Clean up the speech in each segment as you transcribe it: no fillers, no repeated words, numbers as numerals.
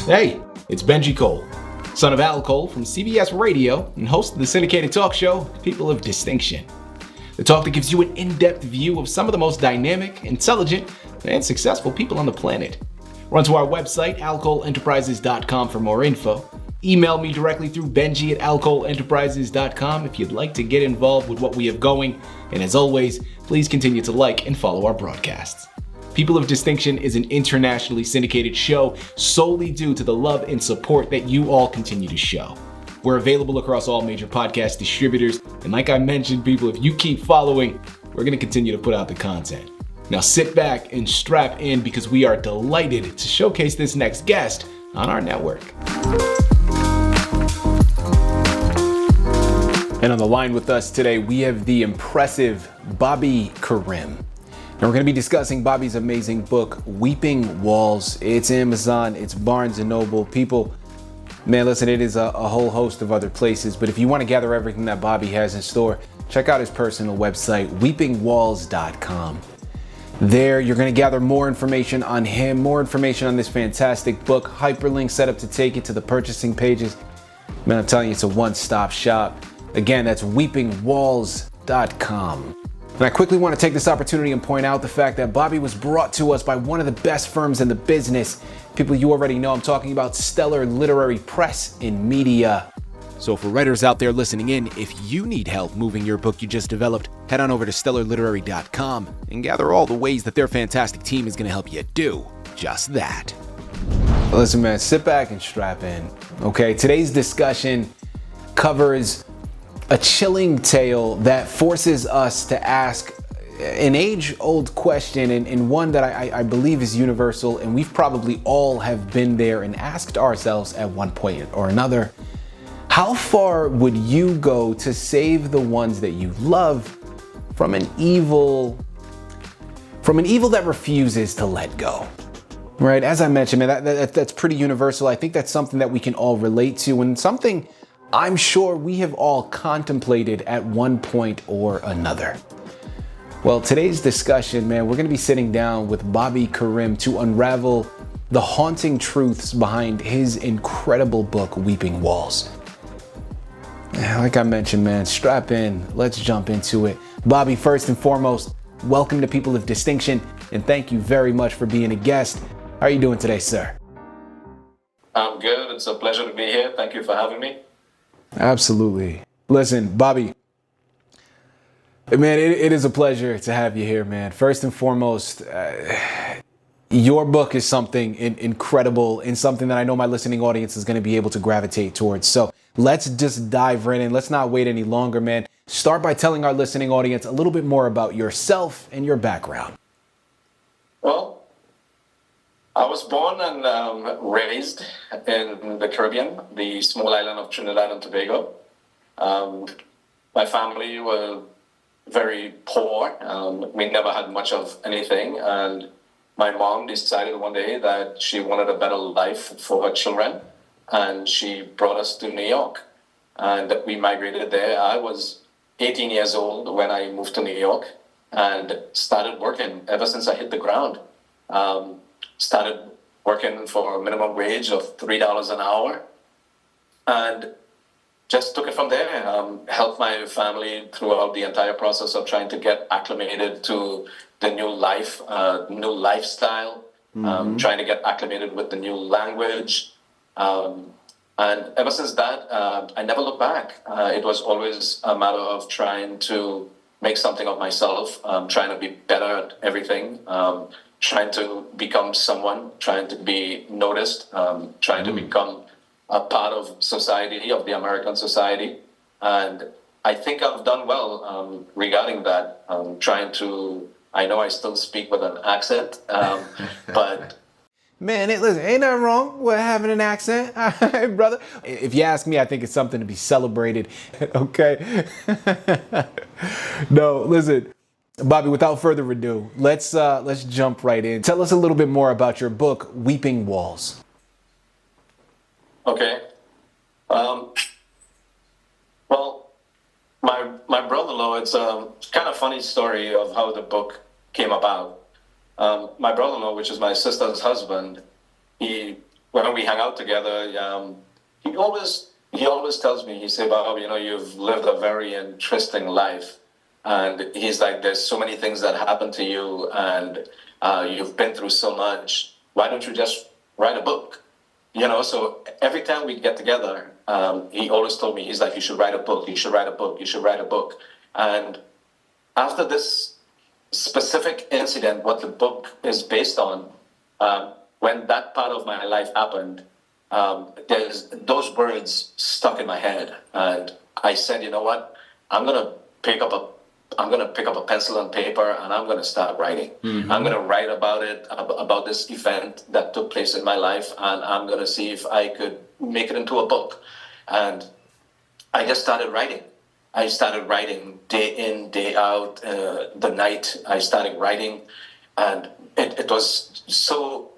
Hey, it's Benji Cole, son of Al Cole from CBS Radio and host of the syndicated talk show, People of Distinction. The talk that gives you an in-depth view of some of the most dynamic, intelligent, and successful people on the planet. Run to our website, alcoleenterprises.com for more info. Email me directly through benji@alcoleenterprises.com if you'd like to get involved with what we have going. And as always, please continue to like and follow our broadcasts. People of Distinction is an internationally syndicated show solely due to the love and support that you all continue to show. We're available across all major podcast distributors, and like I mentioned, people, if you keep following, we're going to continue to put out the content. Now sit back and strap in because we are delighted to showcase this next guest on our network. And on the line with us today, we have the impressive Bobby Karim. And we're going to be discussing Bobby's amazing book, Weeping Walls. It's Amazon, it's Barnes & Noble. People, man, listen, it is a whole host of other places. But if you want to gather everything that Bobby has in store, check out his personal website, weepingwalls.com. There, you're going to gather more information on him, more information on this fantastic book, hyperlinks set up to take you to the purchasing pages. Man, I'm telling you, it's a one-stop shop. Again, that's weepingwalls.com. And I quickly want to take this opportunity and point out the fact that Bobby was brought to us by one of the best firms in the business. People you already know, I'm talking about Stellar Literary Press and Media. So for writers out there listening in, if you need help moving your book you just developed, head on over to stellarliterary.com and gather all the ways that their fantastic team is going to help you do just that. Listen, man, sit back and strap in. Okay, today's discussion covers a chilling tale that forces us to ask an age-old question and one that I believe is universal, and we've probably all have been there and asked ourselves at one point or another. How far would you go to save the ones that you love from an evil that refuses to let go? Right? As I mentioned, man, that's pretty universal. I think that's something that we can all relate to, and something I'm sure we have all contemplated at one point or another. Well, today's discussion, man, we're going to be sitting down with Bobby Karim to unravel the haunting truths behind his incredible book, Weeping Walls. Like I mentioned, man, strap in. Let's jump into it. Bobby, first and foremost, welcome to People of Distinction, and thank you very much for being a guest. How are you doing today, sir? I'm good. It's a pleasure to be here. Thank you for having me. Absolutely. Listen, Bobby, man, it is a pleasure to have you here, man. First and foremost, your book is something incredible and something that I know my listening audience is going to be able to gravitate towards. So let's just dive right in. Let's not wait any longer, man. Start by telling our listening audience a little bit more about yourself and your background. Well, I was born and raised in the Caribbean, the small island of Trinidad and Tobago. My family were very poor. We never had much of anything. And my mom decided one day that she wanted a better life for her children. And she brought us to New York. And we migrated there. I was 18 years old when I moved to New York and started working ever since I hit the ground. Started working for a minimum wage of $3 an hour and just took it from there. Helped my family throughout the entire process of trying to get acclimated to the new life, new lifestyle, trying to get acclimated with the new language. And ever since that, I never looked back. It was always a matter of trying to make something of myself, trying to be better at everything, trying to become someone, trying to be noticed, trying to become a part of society, of the American society. And I think I've done well regarding that. I know I still speak with an accent, but... Man, listen, ain't nothing wrong with having an accent, brother. If you ask me, I think it's something to be celebrated, okay? No, listen. Bobby, without further ado, let's jump right in. Tell us a little bit more about your book, Weeping Walls. Okay. Well, my brother-in-law, it's a kind of funny story of how the book came about. My brother-in-law, which is my sister's husband, he when we hang out together, he always tells me, he say, Bob, you've lived a very interesting life, and he's like, there's so many things that happened to you, and you've been through so much. Why don't you just write a book? So every time we get together, he always told me, he's like, you should write a book, you should write a book, you should write a book. And after this specific incident, what the book is based on, when that part of my life happened, there's those words stuck in my head, and I said, you know what, I'm gonna pick up a I'm gonna pick up a pencil and paper, and I'm gonna start writing. I'm gonna write about it, about this event that took place in my life, and I'm gonna see if I could make it into a book. And I just started writing. I started writing day in, day out. The night I started writing, and it was so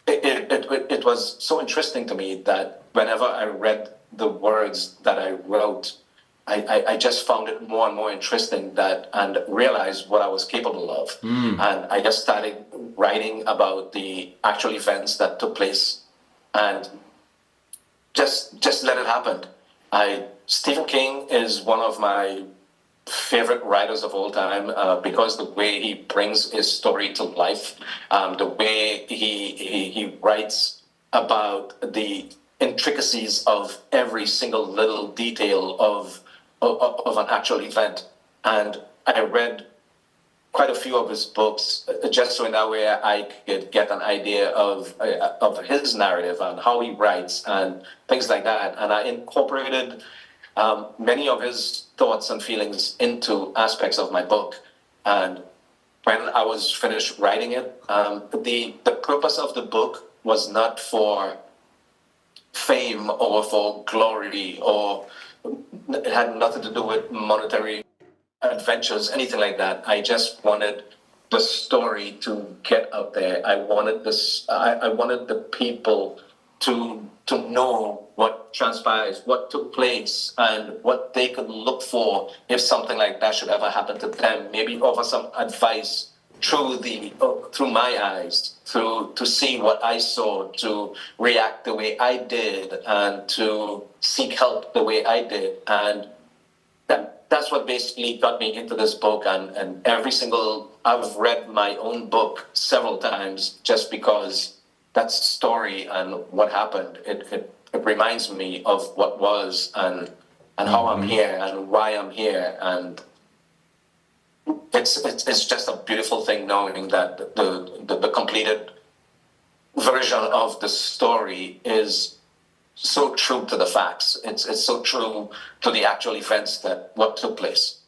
it was so interesting to me that whenever I read the words that I wrote, I just found it more and more interesting and realized what I was capable of. And I just started writing about the actual events that took place, and just let it happen. Stephen King is one of my favorite writers of all time, because the way he brings his story to life, the way he writes about the intricacies of every single little detail of an actual event. And I read quite a few of his books, just so in that way I could get an idea of his narrative and how he writes and things like that. And I incorporated many of his thoughts and feelings into aspects of my book. And when I was finished writing it, the purpose of the book was not for fame or for glory, or it had nothing to do with monetary adventures, anything like that. I just wanted the story to get out there. I wanted I wanted the people to know what transpires, what took place, and what they could look for if something like that should ever happen to them. Maybe offer some advice through my eyes, to see what I saw, to react the way I did, and to seek help the way I did. And that's what basically got me into this book. And I've read my own book several times just because that story and what happened, it reminds me of what was, and how I'm here and why I'm here. And it's just a beautiful thing knowing that the completed version of the story is so true to the facts. It's so true to the actual events that what took place.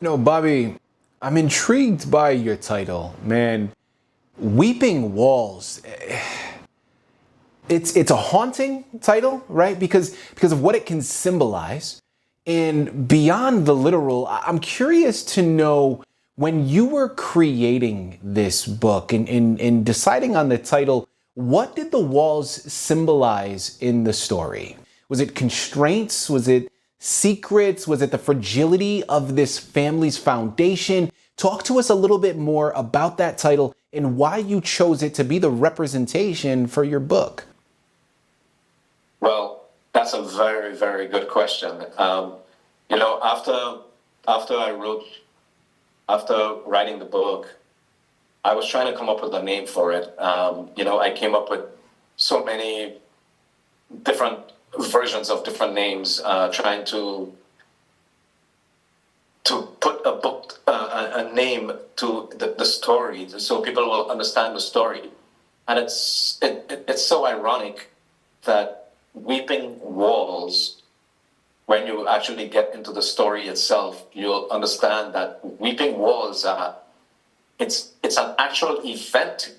Bobby, I'm intrigued by your title, man. Weeping Walls. It's a haunting title, right? Because of what it can symbolize. And beyond the literal, I'm curious to know, when you were creating this book and deciding on the title, what did the walls symbolize in the story? Was it constraints? Was it secrets? Was it the fragility of this family's foundation? Talk to us a little bit more about that title and why you chose it to be the representation for your book. Well, that's a very, very good question. After writing the book, I was trying to come up with a name for it. I came up with so many different versions of different names, trying to put a name to the story, so people will understand the story. And it's so ironic that Weeping Walls, when you actually get into the story itself, you'll understand that Weeping Walls it's an actual event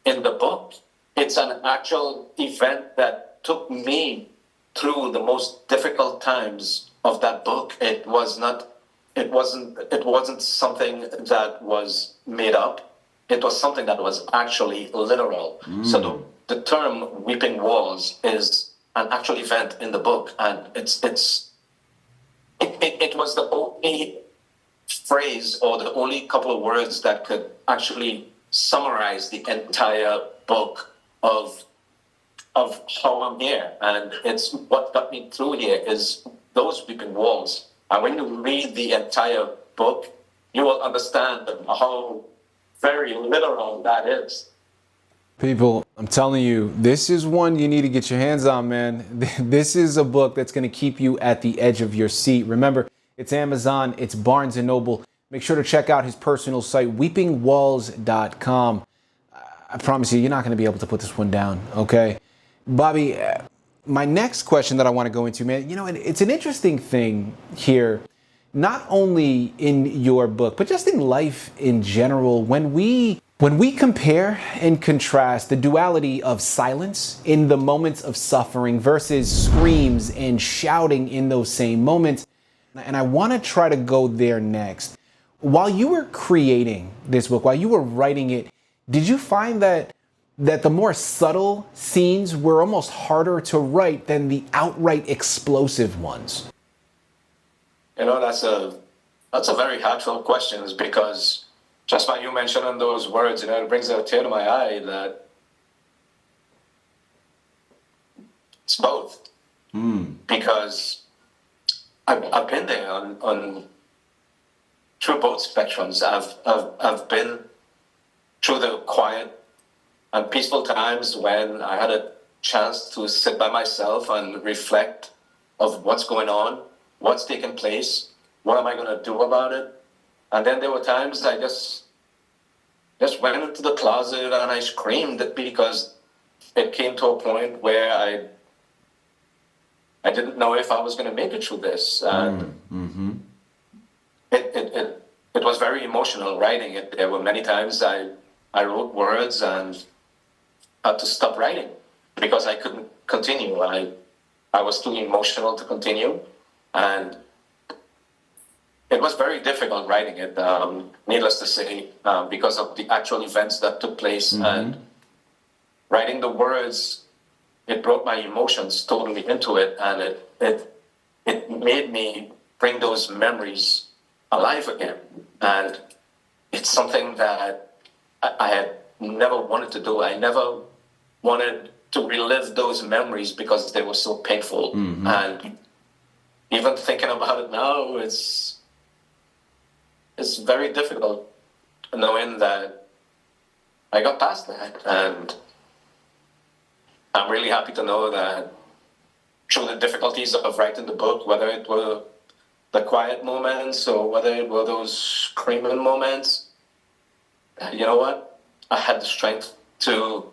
in the book. It's an actual event that took me through the most difficult times of that book. It wasn't something that was made up. It was something that was actually literal. So the term Weeping Walls is an actual event in the book, and it was the only phrase or the only couple of words that could actually summarize the entire book of how I'm here. And it's what got me through here is those weeping walls. And when you read the entire book, you will understand how very literal that is. People, I'm telling you, this is one you need to get your hands on, man. This is a book that's going to keep you at the edge of your seat. Remember, it's Amazon, it's Barnes & Noble. Make sure to check out his personal site, weepingwalls.com. I promise you, you're not going to be able to put this one down, okay? Bobby, my next question that I want to go into, man, you know, it's an interesting thing here, not only in your book, but just in life in general. When we compare and contrast the duality of silence in the moments of suffering versus screams and shouting in those same moments, and I want to try to go there next. While you were creating this book, while you were writing it, did you find that the more subtle scenes were almost harder to write than the outright explosive ones? You know, that's a very heartfelt question, is because just by you mentioning those words, you know, it brings a tear to my eye that it's both. Because I've been there on through both spectrums. I've been through the quiet and peaceful times when I had a chance to sit by myself and reflect of what's going on, what's taking place, what am I going to do about it. And then there were times I just went into the closet and I screamed because it came to a point where I didn't know if I was going to make it through this. And it was very emotional writing it. There were many times I wrote words and had to stop writing because I couldn't continue. I was too emotional to continue. And it was very difficult writing it, needless to say, because of the actual events that took place. And writing the words, it brought my emotions totally into it, and it made me bring those memories alive again. And it's something that I had never wanted to do. I never wanted to relive those memories because they were so painful. And even thinking about it now, it's very difficult knowing that I got past that. And I'm really happy to know that through the difficulties of writing the book, whether it were the quiet moments or whether it were those screaming moments, you know what? I had the strength to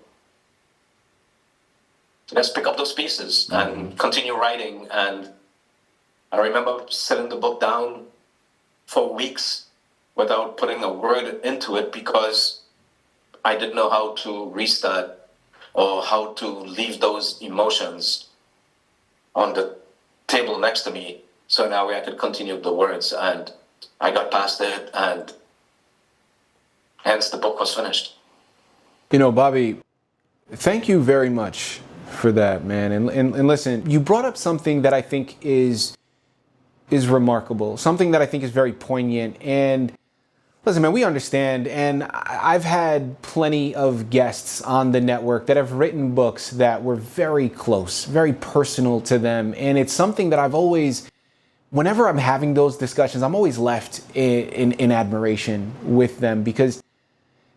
just pick up those pieces and continue writing. And I remember sitting the book down for weeks without putting a word into it because I didn't know how to restart or how to leave those emotions on the table next to me so now I could continue the words. And I got past it, and hence the book was finished. You know, Bobby, thank you very much for that, man. And listen, you brought up something that I think is remarkable, something that I think is very poignant. And listen, man, we understand, and I've had plenty of guests on the network that have written books that were very close, very personal to them. And it's something that I've always, whenever I'm having those discussions, I'm always left in admiration with them because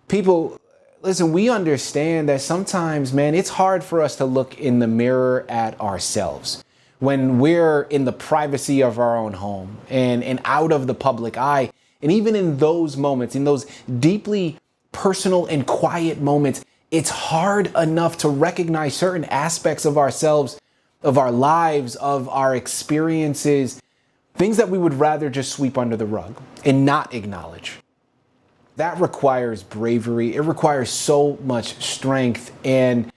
people, listen, we understand that sometimes, man, it's hard for us to look in the mirror at ourselves when we're in the privacy of our own home and out of the public eye. And even in those moments, in those deeply personal and quiet moments, it's hard enough to recognize certain aspects of ourselves, of our lives, of our experiences, things that we would rather just sweep under the rug and not acknowledge. That requires bravery. It requires so much strength. And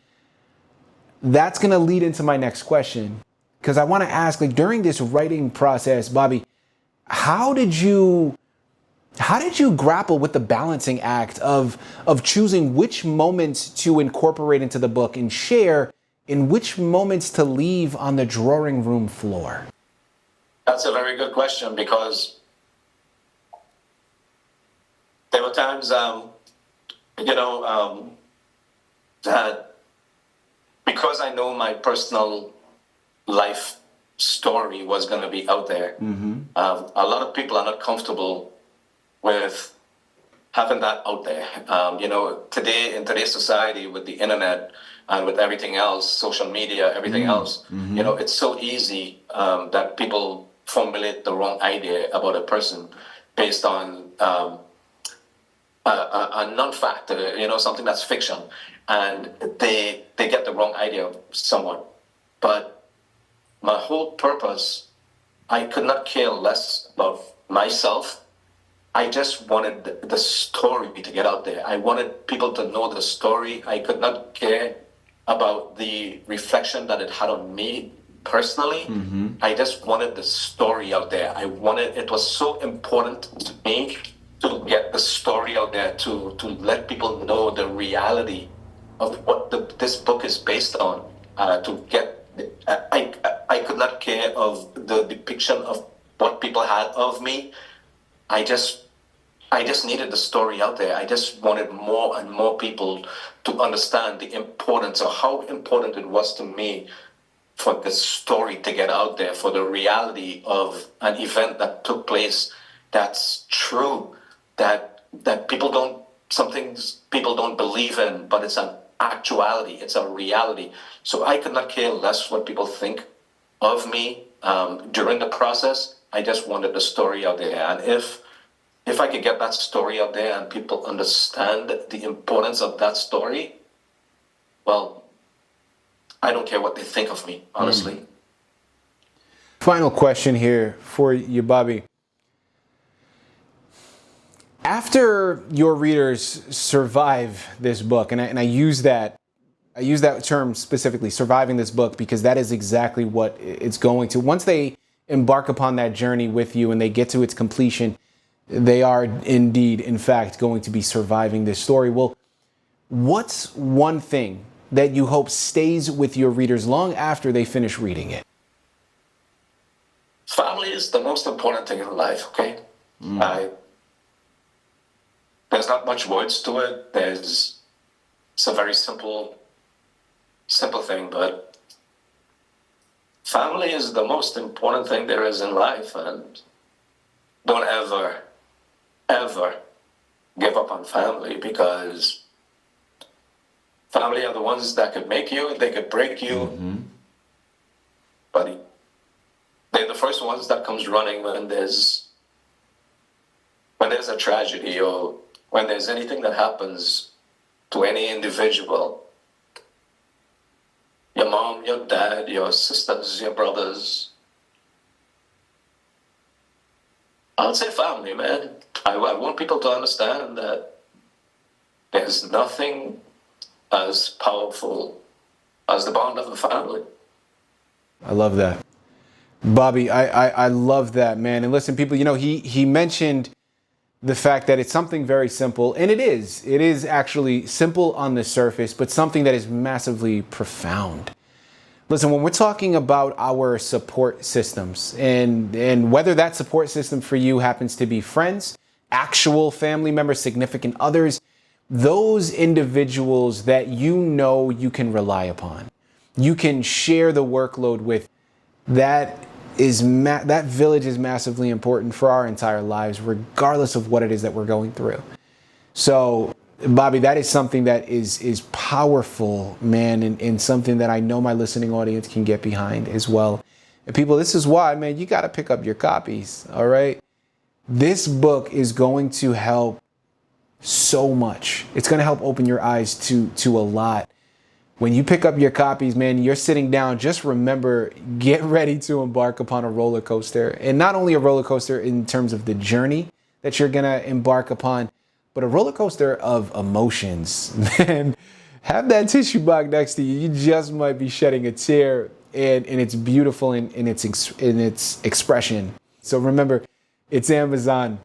that's going to lead into my next question, because I want to ask, like, during this writing process, Bobby, how did you grapple with the balancing act of choosing which moments to incorporate into the book and share and which moments to leave on the drawing room floor? That's a very good question, because there were times That because I know my personal life story was going to be out there, a lot of people are not comfortable with having that out there. Today in today's society with the internet and with everything else, social media, everything else, it's so easy that people formulate the wrong idea about a person based on a non-fact, something that's fiction, and they get the wrong idea of someone. But my whole purpose, I could not care less about myself. I just wanted the story to get out there. I wanted people to know the story. I could not care about the reflection that it had on me personally. I just wanted the story out there. It was so important to me to get the story out there, to let people know the reality of what this book is based on. I could not care of the depiction of what people had of me. I just needed the story out there. I just wanted more and more people to understand the importance, or how important it was to me for the story to get out there, for the reality of an event that took place that's true, that some things people don't believe in, but it's an actuality, it's a reality. So I could not care less what people think of me during the process. I just wanted the story out there. And if I could get that story out there and people understand the importance of that story, well, I don't care what they think of me, honestly. Final question here for you, Bobby. After your readers survive this book, and I use that term specifically, surviving this book, because that is exactly what it's going to. Once they embark upon that journey with you and they get to its completion, they are indeed, in fact, going to be surviving this story. Well, what's one thing that you hope stays with your readers long after they finish reading it? Family is the most important thing in life, okay? There's not much words to it. It's a very simple thing, but family is the most important thing there is in life, and don't ever give up on family, because family are the ones that could make you, they could break you, but they're the first ones that comes running when there's a tragedy, or when there's anything that happens to any individual. Your mom, your dad, your sisters, your brothers. I would say family, man. I want people to understand that there's nothing as powerful as the bond of a family. I love that. Bobby, I love that, man. And listen, people, he mentioned the fact that it's something very simple, and it is actually simple on the surface, but something that is massively profound. Listen, when we're talking about our support systems, and whether that support system for you happens to be friends, actual family members, significant others, those individuals that you can rely upon, you can share the workload with, that village is massively important for our entire lives, regardless of what it is that we're going through. So, Bobby, that is something that is powerful, man, and something that I know my listening audience can get behind as well. And people, this is why, man, you got to pick up your copies, all right? This book is going to help so much. It's going to help open your eyes to a lot. When you pick up your copies, man, you're sitting down. Just remember, get ready to embark upon a roller coaster. And not only a roller coaster in terms of the journey that you're going to embark upon, but a roller coaster of emotions. Man, have that tissue box next to you. You just might be shedding a tear, and it's beautiful in its expression. So remember, it's Amazon,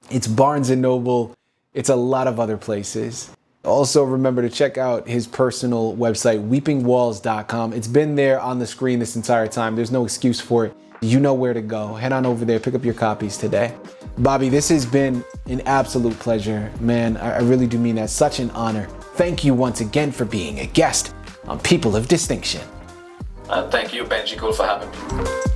it's Barnes & Noble, it's a lot of other places. Also, remember to check out his personal website, weepingwalls.com. It's been there on the screen this entire time. There's no excuse for it. You know where to go. Head on over there, pick up your copies today. Bobby, this has been an absolute pleasure. Man, I really do mean that. Such an honor. Thank you once again for being a guest on People of Distinction. Thank you, Benji Cool, for having me.